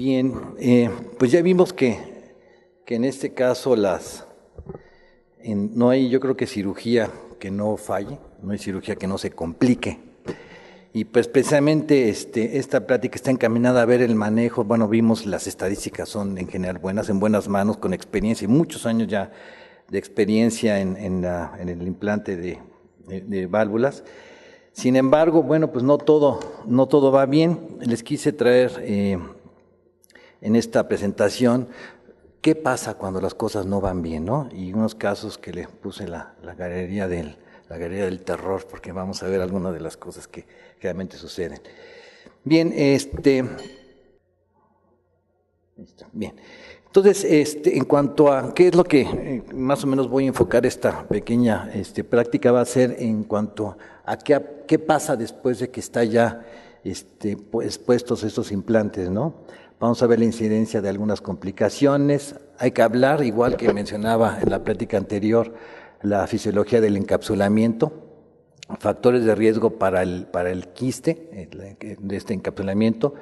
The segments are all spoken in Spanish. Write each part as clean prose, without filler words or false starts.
Bien, pues ya vimos que en este caso no hay, yo creo que cirugía que no falle, no hay cirugía que no se complique. Y pues precisamente esta plática está encaminada a ver el manejo. Bueno, vimos las estadísticas son en general buenas, en buenas manos, con experiencia y muchos años ya de experiencia en el implante de válvulas. Sin embargo, bueno, pues no todo va bien. Les quise traer en esta presentación qué pasa cuando las cosas no van bien, ¿no? Y unos casos que le puse la galería del terror, porque vamos a ver algunas de las cosas que realmente suceden. Bien, bien. Entonces, en cuanto a qué es lo que más o menos voy a enfocar esta pequeña práctica, va a ser en cuanto a qué pasa después de que está ya pues, puestos estos implantes, ¿no? Vamos a ver la incidencia de algunas complicaciones. Hay que hablar, igual que mencionaba en la plática anterior, la fisiología del encapsulamiento, factores de riesgo para el quiste de este encapsulamiento,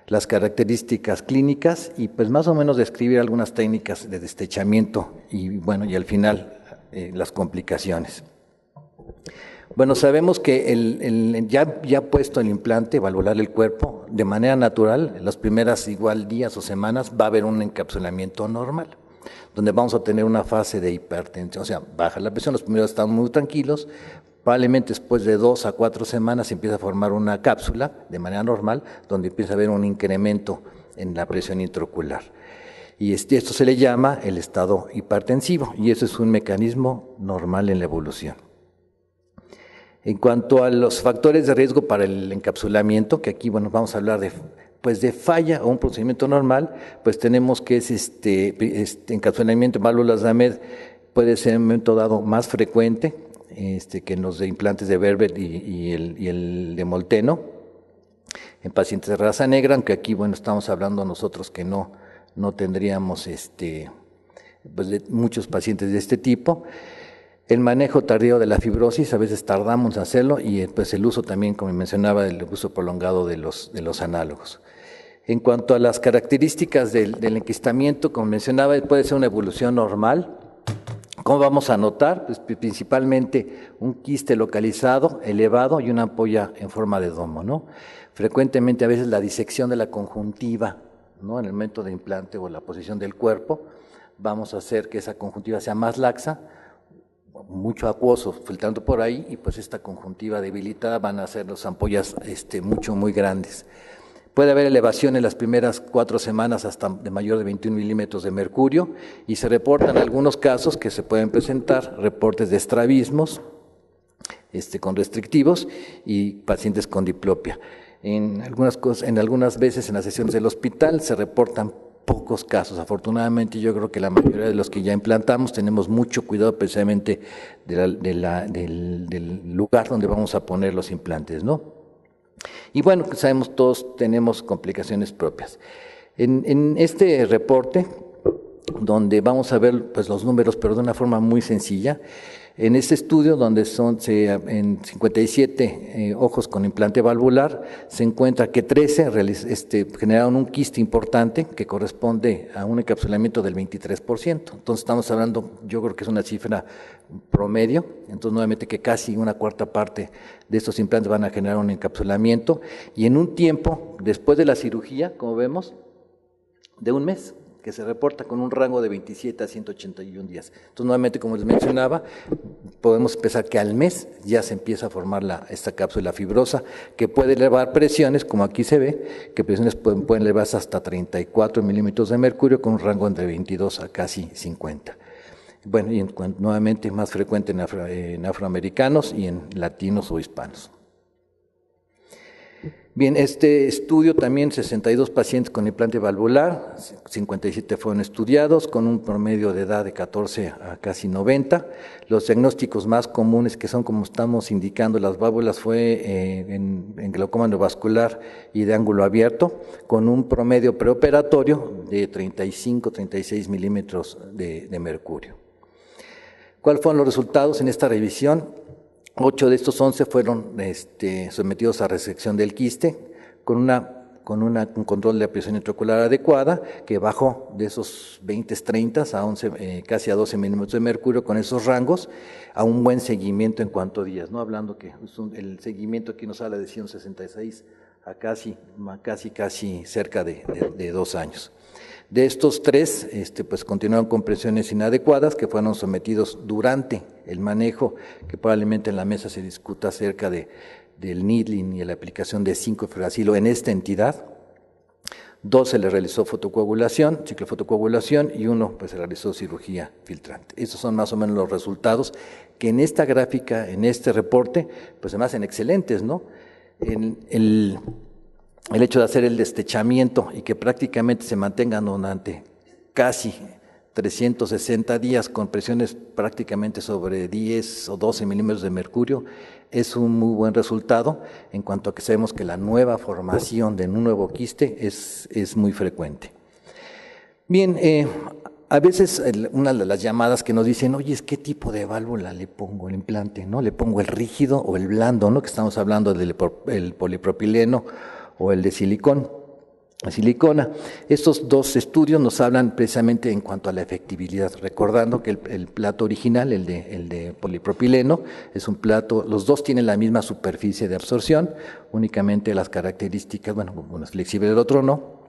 las características clínicas y pues más o menos describir algunas técnicas de destechamiento y bueno, y al final las complicaciones. Bueno, sabemos que ya puesto el implante valvular del cuerpo, de manera natural, en las primeras igual días o semanas va a haber un encapsulamiento normal, donde vamos a tener una fase de hipertensión, o sea, baja la presión, los primeros están muy tranquilos, probablemente después de 2 a 4 semanas se empieza a formar una cápsula de manera normal, donde empieza a haber un incremento en la presión intraocular. Y esto se le llama el estado hipertensivo, y eso es un mecanismo normal en la evolución. En cuanto a los factores de riesgo para el encapsulamiento, que aquí bueno, vamos a hablar de falla o un procedimiento normal, pues tenemos que encapsulamiento en válvulas de Ahmed puede ser en un momento dado más frecuente que en los de implantes de Vervet y el de Molteno, en pacientes de raza negra, aunque aquí bueno estamos hablando nosotros que no tendríamos pues de muchos pacientes de este tipo. El manejo tardío de la fibrosis, a veces tardamos en hacerlo, y pues el uso también, como mencionaba, el uso prolongado de los análogos. En cuanto a las características del enquistamiento, como mencionaba, puede ser una evolución normal. ¿Cómo vamos a notar? Pues principalmente un quiste localizado, elevado y una ampolla en forma de domo, ¿no? Frecuentemente a veces la disección de la conjuntiva, ¿no? En el momento de implante o la posición del cuerpo, vamos a hacer que esa conjuntiva sea más laxa, mucho acuoso filtrando por ahí, y pues esta conjuntiva debilitada van a ser las ampollas muy grandes. Puede haber elevación en las primeras 4 semanas hasta de mayor de 21 milímetros de mercurio, y se reportan algunos casos que se pueden presentar, reportes de estrabismos con restrictivos y pacientes con diplopia. En algunas veces en las sesiones del hospital se reportan pocos casos. Afortunadamente yo creo que la mayoría de los que ya implantamos tenemos mucho cuidado precisamente del lugar donde vamos a poner los implantes, ¿no? Y bueno, sabemos todos tenemos complicaciones propias. En este reporte, donde vamos a ver pues, los números, pero de una forma muy sencilla, en este estudio, donde en 57 ojos con implante valvular, se encuentra que 13 generaron un quiste importante que corresponde a un encapsulamiento del 23%. Entonces estamos hablando, yo creo que es una cifra promedio, entonces nuevamente que casi una cuarta parte de estos implantes van a generar un encapsulamiento, y en un tiempo, después de la cirugía, como vemos, de un mes, que se reporta con un rango de 27 a 181 días. Entonces, nuevamente, como les mencionaba, podemos pensar que al mes ya se empieza a formar esta cápsula fibrosa, que puede elevar presiones, como aquí se ve, que presiones pueden elevarse hasta 34 milímetros de mercurio, con un rango entre 22 a casi 50. Bueno, y nuevamente más frecuente en afroamericanos y en latinos o hispanos. Bien, este estudio también, 62 pacientes con implante valvular, 57 fueron estudiados con un promedio de edad de 14 a casi 90. Los diagnósticos más comunes, que son como estamos indicando las válvulas, fue en glaucoma neovascular y de ángulo abierto, con un promedio preoperatorio de 35-36 milímetros de mercurio. ¿Cuáles fueron los resultados en esta revisión? 8 de estos 11 fueron sometidos a resección del quiste con con un control de la presión intraocular adecuada, que bajó de esos 20-30 a 11, casi a 12 milímetros de mercurio con esos rangos, a un buen seguimiento en cuanto a días, ¿no? Hablando que el seguimiento aquí nos habla de 166 a casi cerca de 2 años. De estos 3, pues continuaron con presiones inadecuadas que fueron sometidos durante el manejo, que probablemente en la mesa se discuta acerca del needling y de la aplicación de 5-fluoracilo en esta entidad. 2 se le realizó fotocoagulación, ciclofotocoagulación, y 1 pues se realizó cirugía filtrante. Estos son más o menos los resultados que en esta gráfica, en este reporte, pues se me hacen excelentes, ¿no? El hecho de hacer el destechamiento y que prácticamente se mantengan durante casi 360 días con presiones prácticamente sobre 10 o 12 milímetros de mercurio es un muy buen resultado en cuanto a que sabemos que la nueva formación de un nuevo quiste es muy frecuente. Bien, a veces una de las llamadas que nos dicen, oye, ¿qué tipo de válvula le pongo el implante? ¿No? ¿Le pongo el rígido o el blando? ¿No? Que estamos hablando del polipropileno o el de silicona. Estos 2 estudios nos hablan precisamente en cuanto a la efectividad, recordando que el plato original, el de polipropileno, es un plato, los 2 tienen la misma superficie de absorción, únicamente las características, bueno, uno es flexible, el otro no,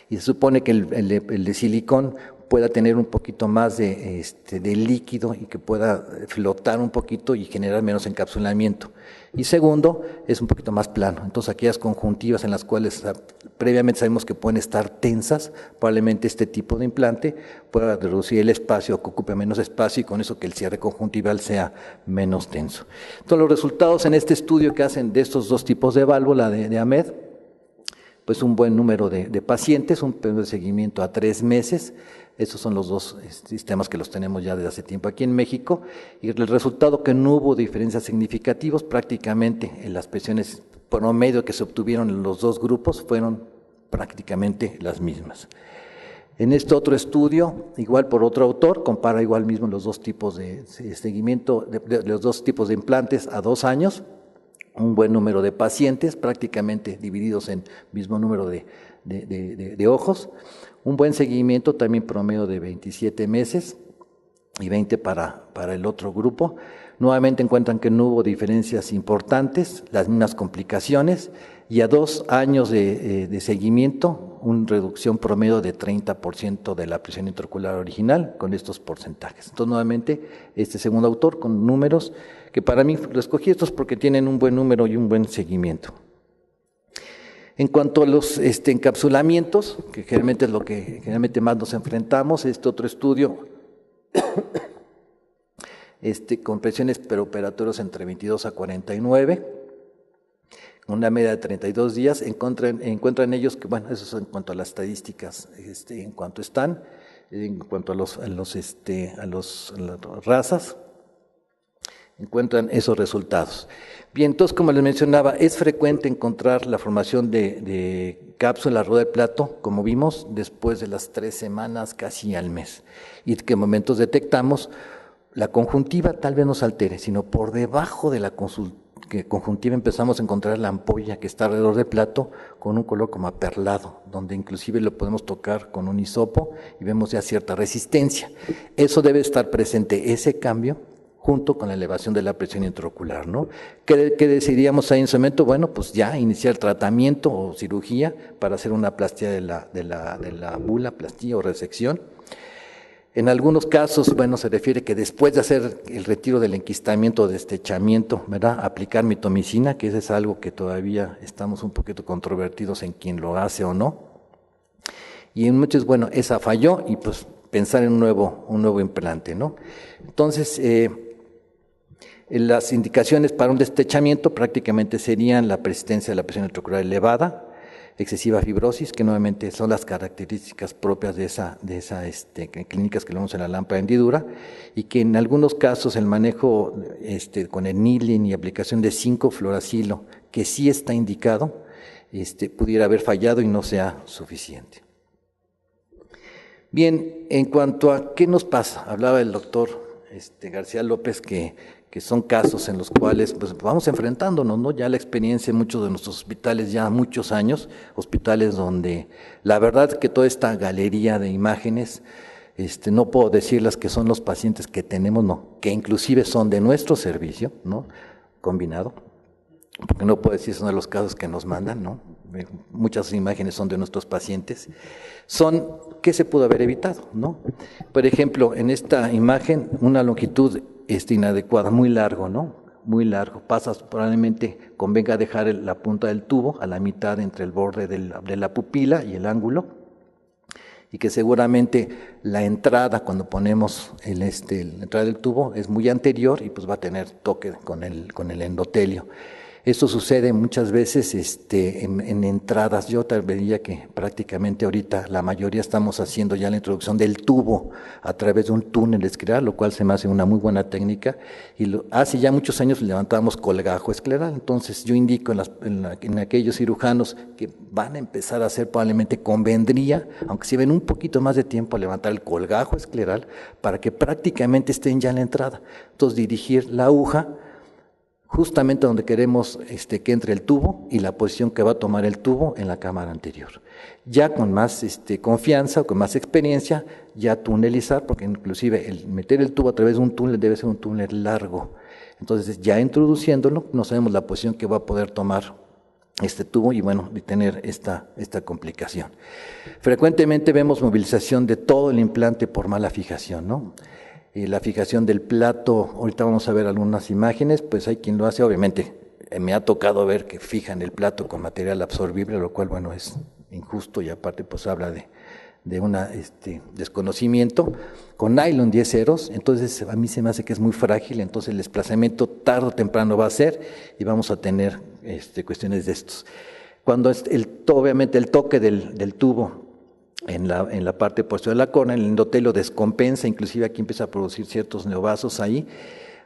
y se supone que el de silicón pueda tener un poquito más de líquido y que pueda flotar un poquito y generar menos encapsulamiento. Y segundo, es un poquito más plano. Entonces, aquellas conjuntivas en las cuales previamente sabemos que pueden estar tensas, probablemente este tipo de implante pueda reducir el espacio, que ocupe menos espacio y con eso que el cierre conjuntival sea menos tenso. Entonces, los resultados en este estudio que hacen de estos 2 tipos de válvula de AMED, pues un buen número de pacientes, un periodo de seguimiento a 3 meses. Estos son los 2 sistemas que los tenemos ya desde hace tiempo aquí en México, y el resultado que no hubo diferencias significativas, prácticamente en las presiones promedio que se obtuvieron en los 2 grupos fueron prácticamente las mismas. En este otro estudio, igual por otro autor, compara igual mismo los 2 tipos de seguimiento, de los 2 tipos de implantes a 2 años, un buen número de pacientes, prácticamente divididos en mismo número de ojos, un buen seguimiento también promedio de 27 meses y 20 para el otro grupo. Nuevamente encuentran que no hubo diferencias importantes, las mismas complicaciones, y a 2 años de seguimiento, una reducción promedio de 30% de la presión intraocular original con estos porcentajes. Entonces, nuevamente, este segundo autor con números que para mí lo escogí estos porque tienen un buen número y un buen seguimiento. En cuanto a los encapsulamientos, que generalmente es lo que generalmente más nos enfrentamos, este otro estudio con presiones preoperatorias entre 22 a 49, una media de 32 días, encuentran ellos que, bueno, eso es en cuanto a las estadísticas, en cuanto están, en cuanto a las razas, encuentran esos resultados. Bien, entonces, como les mencionaba, es frecuente encontrar la formación de cápsula rueda de plato, como vimos, después de las 3 semanas, casi al mes, y que momentos detectamos la conjuntiva tal vez no se altere, sino por debajo de la conjuntiva empezamos a encontrar la ampolla que está alrededor del plato con un color como aperlado, donde inclusive lo podemos tocar con un hisopo y vemos ya cierta resistencia. Eso debe estar presente, ese cambio, junto con la elevación de la presión intraocular, ¿no? ¿Qué decidiríamos ahí en ese momento? Bueno, pues ya iniciar tratamiento o cirugía para hacer una plastía de la bula, plastía o resección. En algunos casos, bueno, se refiere que después de hacer el retiro del enquistamiento o destechamiento, ¿verdad?, aplicar mitomicina, que eso es algo que todavía estamos un poquito controvertidos en quién lo hace o no. Y en muchos, bueno, esa falló y pues pensar en un nuevo implante, ¿no? Entonces, las indicaciones para un destechamiento prácticamente serían la persistencia de la presión intraocular elevada, excesiva fibrosis, que nuevamente son las características propias de esa clínicas que vemos en la lámpara de hendidura, y que en algunos casos el manejo con el needling y aplicación de 5-fluoracilo, que sí está indicado, pudiera haber fallado y no sea suficiente. Bien, en cuanto a qué nos pasa, hablaba el doctor García López que que son casos en los cuales pues vamos enfrentándonos, ¿no? Ya la experiencia en muchos de nuestros hospitales, ya muchos años, hospitales donde la verdad que toda esta galería de imágenes, no puedo decirlas que son los pacientes que tenemos, no, que inclusive son de nuestro servicio, ¿no? Combinado, porque no puedo decir son de los casos que nos mandan, ¿no? Muchas imágenes son de nuestros pacientes, son ¿qué se pudo haber evitado, ¿no? Por ejemplo, en esta imagen, una longitud inadecuada, muy largo, ¿no? Muy largo, pasas probablemente, convenga dejar la punta del tubo a la mitad entre el borde de la pupila y el ángulo, y que seguramente la entrada, cuando ponemos la entrada del tubo, es muy anterior y pues va a tener toque con el endotelio. Esto sucede muchas veces en entradas. Yo tal vez diría que prácticamente ahorita la mayoría estamos haciendo ya la introducción del tubo a través de un túnel escleral, lo cual se me hace una muy buena técnica. Y hace ya muchos años levantamos colgajo escleral. Entonces yo indico en aquellos cirujanos que van a empezar a hacer, probablemente convendría, aunque si ven un poquito más de tiempo, a levantar el colgajo escleral para que prácticamente estén ya en la entrada. Entonces dirigir la aguja justamente donde queremos que entre el tubo y la posición que va a tomar el tubo en la cámara anterior. Ya con más confianza o con más experiencia, ya tunelizar, porque inclusive el meter el tubo a través de un túnel debe ser un túnel largo. Entonces ya introduciéndolo, no sabemos la posición que va a poder tomar este tubo y bueno, de tener esta complicación. Frecuentemente vemos movilización de todo el implante por mala fijación, ¿no? La fijación del plato, ahorita vamos a ver algunas imágenes, pues hay quien lo hace, obviamente me ha tocado ver que fijan el plato con material absorbible, lo cual bueno es injusto y aparte pues habla de un desconocimiento, con nylon 10 ceros, entonces a mí se me hace que es muy frágil, entonces el desplazamiento tarde o temprano va a ser y vamos a tener cuestiones de estos. Cuando obviamente el toque del tubo en la parte posterior de la córnea, el endotelio descompensa, inclusive aquí empieza a producir ciertos neovasos ahí.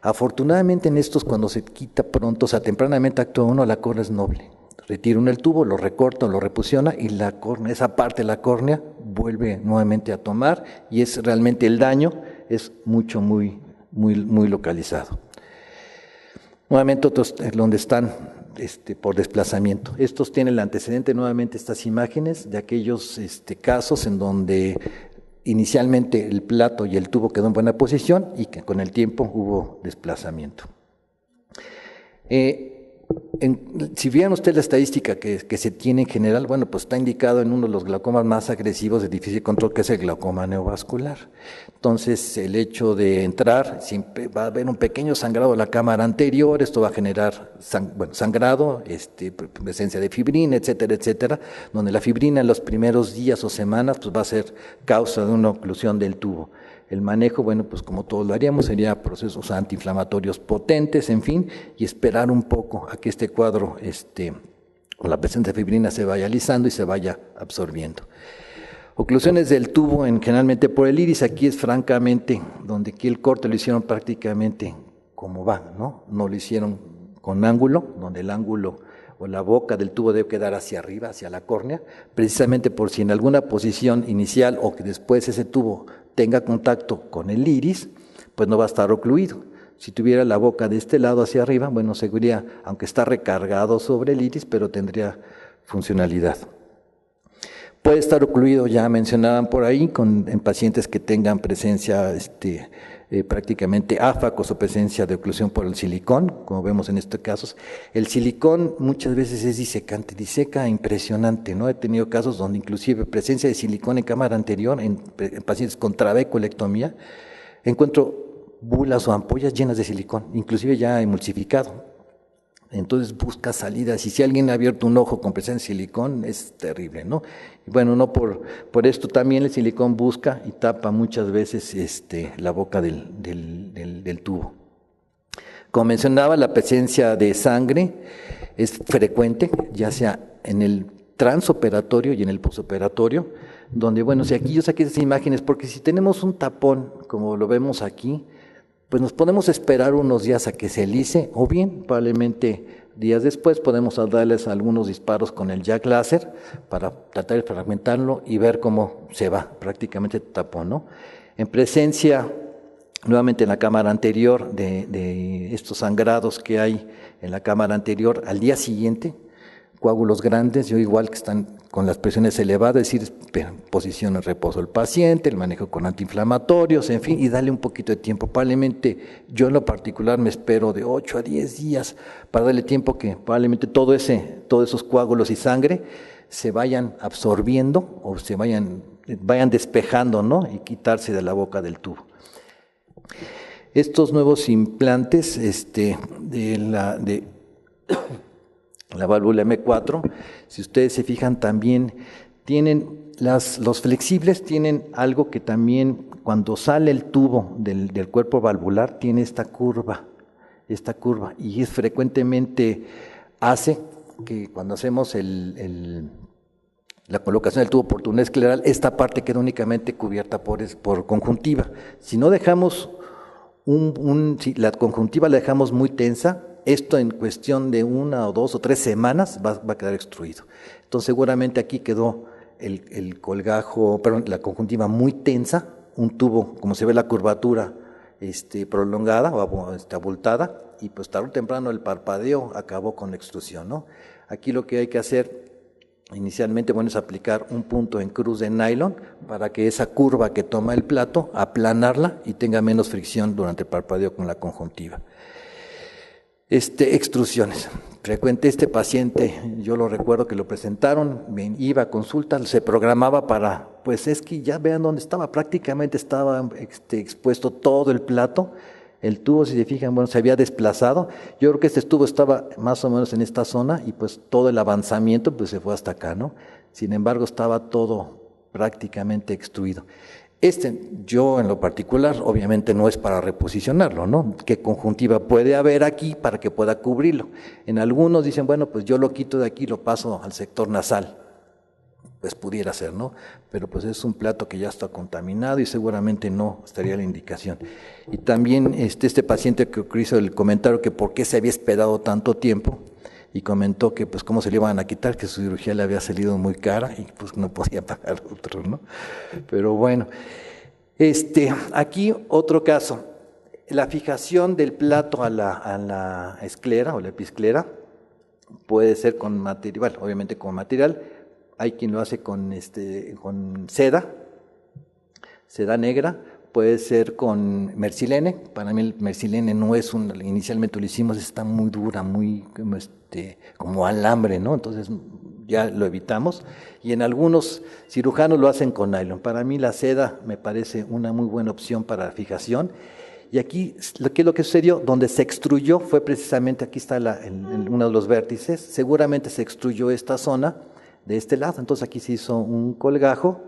Afortunadamente en estos, cuando se quita pronto, o sea, tempranamente actúa uno, la córnea es noble. Retira uno el tubo, lo recorta, lo reposiona y la córnea, esa parte de la córnea vuelve nuevamente a tomar y es realmente el daño, es muy localizado. Nuevamente otros donde están por desplazamiento. Estos tienen el antecedente nuevamente estas imágenes de aquellos casos en donde inicialmente el plato y el tubo quedó en buena posición y que con el tiempo hubo desplazamiento. Si vieran ustedes la estadística que se tiene en general, bueno, pues está indicado en uno de los glaucomas más agresivos de difícil control, que es el glaucoma neovascular. Entonces, el hecho de entrar, siempre va a haber un pequeño sangrado de la cámara anterior, esto va a generar sangrado, presencia de fibrina, etcétera, etcétera, donde la fibrina en los primeros días o semanas pues va a ser causa de una oclusión del tubo. El manejo, bueno, pues como todos lo haríamos, sería procesos antiinflamatorios potentes, en fin, y esperar un poco a que este cuadro, con la presencia de fibrina se vaya alisando y se vaya absorbiendo. Oclusiones del tubo, generalmente por el iris, aquí es francamente, donde aquí el corte lo hicieron prácticamente como va, ¿no? No lo hicieron con ángulo, donde el ángulo o la boca del tubo debe quedar hacia arriba, hacia la córnea, precisamente por si en alguna posición inicial o que después ese tubo tenga contacto con el iris, pues no va a estar ocluido. Si tuviera la boca de este lado hacia arriba, bueno, seguiría, aunque está recargado sobre el iris, pero tendría funcionalidad. Puede estar ocluido, ya mencionaban por ahí, en pacientes que tengan presencia prácticamente áfacos o presencia de oclusión por el silicón, como vemos en estos casos. El silicón muchas veces es disecante, diseca impresionante, ¿no? He tenido casos donde inclusive presencia de silicón en cámara anterior, en pacientes con trabeculectomía, encuentro bulas o ampollas llenas de silicón, inclusive ya emulsificado. Entonces busca salidas, y si alguien ha abierto un ojo con presencia de silicón, es terrible, ¿no? Y bueno, no por esto también el silicón busca y tapa muchas veces la boca del tubo. Como mencionaba, la presencia de sangre es frecuente, ya sea en el transoperatorio y en el posoperatorio, donde, bueno, si aquí yo saqué esas imágenes, porque si tenemos un tapón, como lo vemos aquí, pues nos podemos esperar unos días a que se alice, o bien probablemente días después podemos darles algunos disparos con el jack láser para tratar de fragmentarlo y ver cómo se va prácticamente el tapón, ¿no? En presencia nuevamente en la cámara anterior, de estos sangrados que hay en la cámara anterior, al día siguiente, coágulos grandes, yo igual que están con las presiones elevadas, es decir, posición en reposo del paciente, el manejo con antiinflamatorios, en fin, y darle un poquito de tiempo. Probablemente yo en lo particular me espero de 8 a 10 días para darle tiempo que probablemente todos esos coágulos y sangre se vayan absorbiendo o se vayan despejando, ¿no? Y quitarse de la boca del tubo. Estos nuevos implantes de la válvula M4, si ustedes se fijan, también tienen los flexibles, tienen algo que también cuando sale el tubo del cuerpo valvular tiene esta curva, y frecuentemente hace que cuando hacemos la colocación del tubo por túnel escleral, esta parte queda únicamente cubierta por conjuntiva. Si no dejamos si la conjuntiva la dejamos muy tensa, esto en cuestión de 1 o 2 o 3 semanas va a quedar extruido. Entonces seguramente aquí quedó el colgajo, perdón, la conjuntiva muy tensa, un tubo, como se ve la curvatura prolongada o abultada, y pues tarde o temprano el parpadeo acabó con la extrusión, ¿no? Aquí lo que hay que hacer inicialmente, bueno, es aplicar un punto en cruz de nylon para que esa curva que toma el plato, aplanarla y tenga menos fricción durante el parpadeo con la conjuntiva. Extrusiones. Frecuente este paciente, yo lo recuerdo que lo presentaron, iba a consulta, se programaba pues es que ya vean dónde estaba, prácticamente estaba expuesto todo el plato, el tubo, si se fijan, bueno, se había desplazado. Yo creo que este tubo estaba más o menos en esta zona y pues todo el avanzamiento pues se fue hasta acá, ¿no? Sin embargo, estaba todo prácticamente extruido. Yo en lo particular, obviamente no es para reposicionarlo, ¿no? ¿Qué conjuntiva puede haber aquí para que pueda cubrirlo? En algunos dicen, bueno, pues yo lo quito de aquí y lo paso al sector nasal. Pues pudiera ser, ¿no? Pero pues es un plato que ya está contaminado y seguramente no estaría la indicación. Y también este paciente que hizo el comentario que por qué se había esperado tanto tiempo, y comentó que pues cómo se le iban a quitar, que su cirugía le había salido muy cara y pues no podía pagar otro, ¿no? Pero bueno, aquí otro caso, la fijación del plato a la esclera o la episclera puede ser con material, obviamente con material. Hay quien lo hace con seda negra, puede ser con mercilene. Para mí el mercilene no es inicialmente lo hicimos, está muy dura, muy como alambre, ¿no? Entonces ya lo evitamos. Y en algunos cirujanos lo hacen con nylon. Para mí la seda me parece una muy buena opción para fijación. Y aquí, ¿qué es lo que sucedió? Donde se extruyó fue precisamente, aquí está uno de los vértices, seguramente se extruyó esta zona de este lado, entonces aquí se hizo un colgajo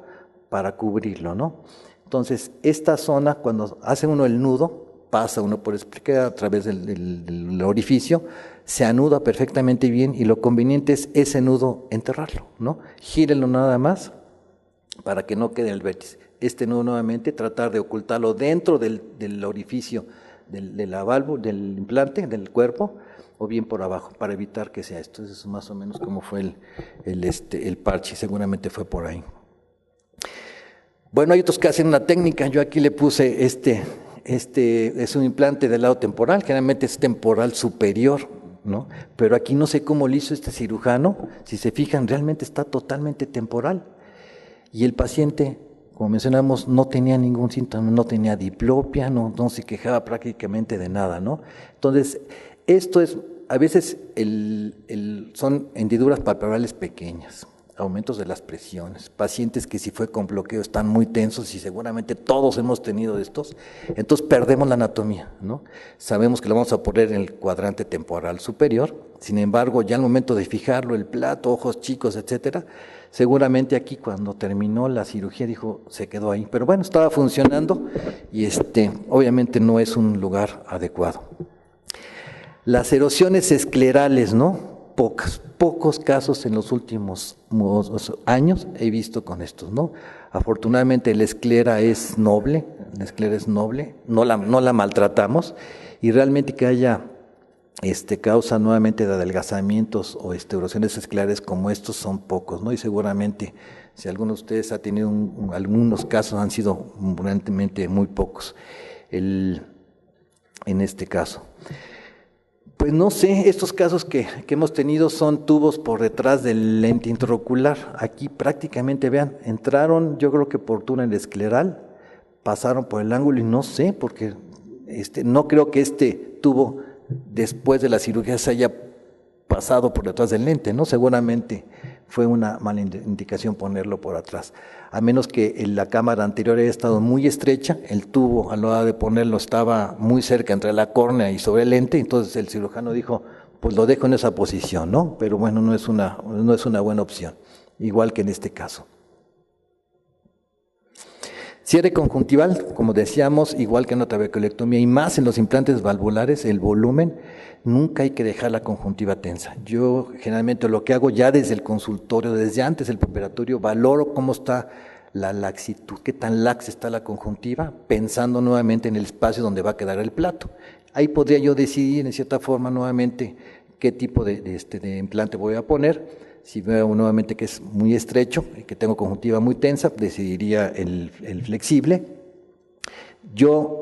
para cubrirlo, ¿no? Entonces, esta zona, cuando hace uno el nudo, pasa uno por a través del orificio, se anuda perfectamente bien y lo conveniente es ese nudo enterrarlo, ¿no? Gírelo nada más para que no quede el vértice. Nudo nuevamente, tratar de ocultarlo dentro del orificio de la válvula, del implante, del cuerpo, o bien por abajo, para evitar que sea esto. Eso es más o menos como fue el parche, seguramente fue por ahí. Bueno, hay otros que hacen una técnica, yo aquí le puse es un implante del lado temporal, generalmente es temporal superior, ¿no? Pero aquí no sé cómo lo hizo este cirujano, si se fijan, realmente está totalmente temporal. Y el paciente, como mencionamos, no tenía ningún síntoma, no tenía diplopia, no se quejaba prácticamente de nada, ¿no? Entonces, esto es, a veces son hendiduras palpebrales pequeñas, aumentos de las presiones, pacientes que si fue con bloqueo están muy tensos y seguramente todos hemos tenido de estos, entonces perdemos la anatomía, ¿no? Sabemos que lo vamos a poner en el cuadrante temporal superior, sin embargo, ya al momento de fijarlo, el plato, ojos chicos, etcétera, seguramente aquí cuando terminó la cirugía dijo, se quedó ahí, pero bueno, estaba funcionando y obviamente no es un lugar adecuado. Las erosiones esclerales, ¿no? Pocos casos en los últimos años he visto con estos, ¿no? Afortunadamente la esclera es noble, no la maltratamos y realmente que haya causa nuevamente de adelgazamientos o erosiones esclerares como estos son pocos, ¿no? Y seguramente si alguno de ustedes ha tenido algunos casos han sido realmente muy pocos. en este caso. Pues no sé, estos casos que hemos tenido son tubos por detrás del lente intraocular. Aquí prácticamente, vean, entraron yo creo que por túnel escleral, pasaron por el ángulo y no sé, porque no creo que este tubo después de la cirugía se haya pasado por detrás del lente, ¿no? Seguramente fue una mala indicación ponerlo por atrás. A menos que la cámara anterior haya estado muy estrecha, el tubo a la hora de ponerlo estaba muy cerca entre la córnea y sobre el lente, entonces el cirujano dijo, pues lo dejo en esa posición, ¿no? Pero bueno, no es una buena opción, igual que en este caso. Cierre conjuntival, como decíamos, igual que en la trabeculectomía y más en los implantes valvulares, el volumen, nunca hay que dejar la conjuntiva tensa. Yo generalmente lo que hago ya desde el consultorio, desde antes del preoperatorio, valoro cómo está la laxitud, qué tan laxa está la conjuntiva, pensando nuevamente en el espacio donde va a quedar el plato. Ahí podría yo decidir en cierta forma nuevamente qué tipo de implante voy a poner. Si veo nuevamente que es muy estrecho y que tengo conjuntiva muy tensa, decidiría el flexible. Yo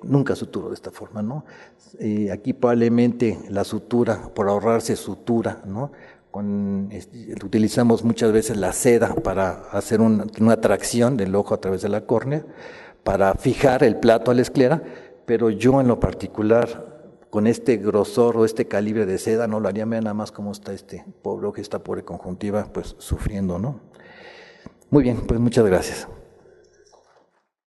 nunca suturo de esta forma, ¿no? Aquí probablemente la sutura, por ahorrarse sutura, ¿no? Utilizamos muchas veces la seda para hacer una tracción del ojo a través de la córnea, para fijar el plato a la esclera, pero yo en lo particular, con este grosor o este calibre de seda, no lo haría. Nada más como está este pobre ojo, esta pobre conjuntiva, pues sufriendo, ¿no? Muy bien, pues muchas gracias.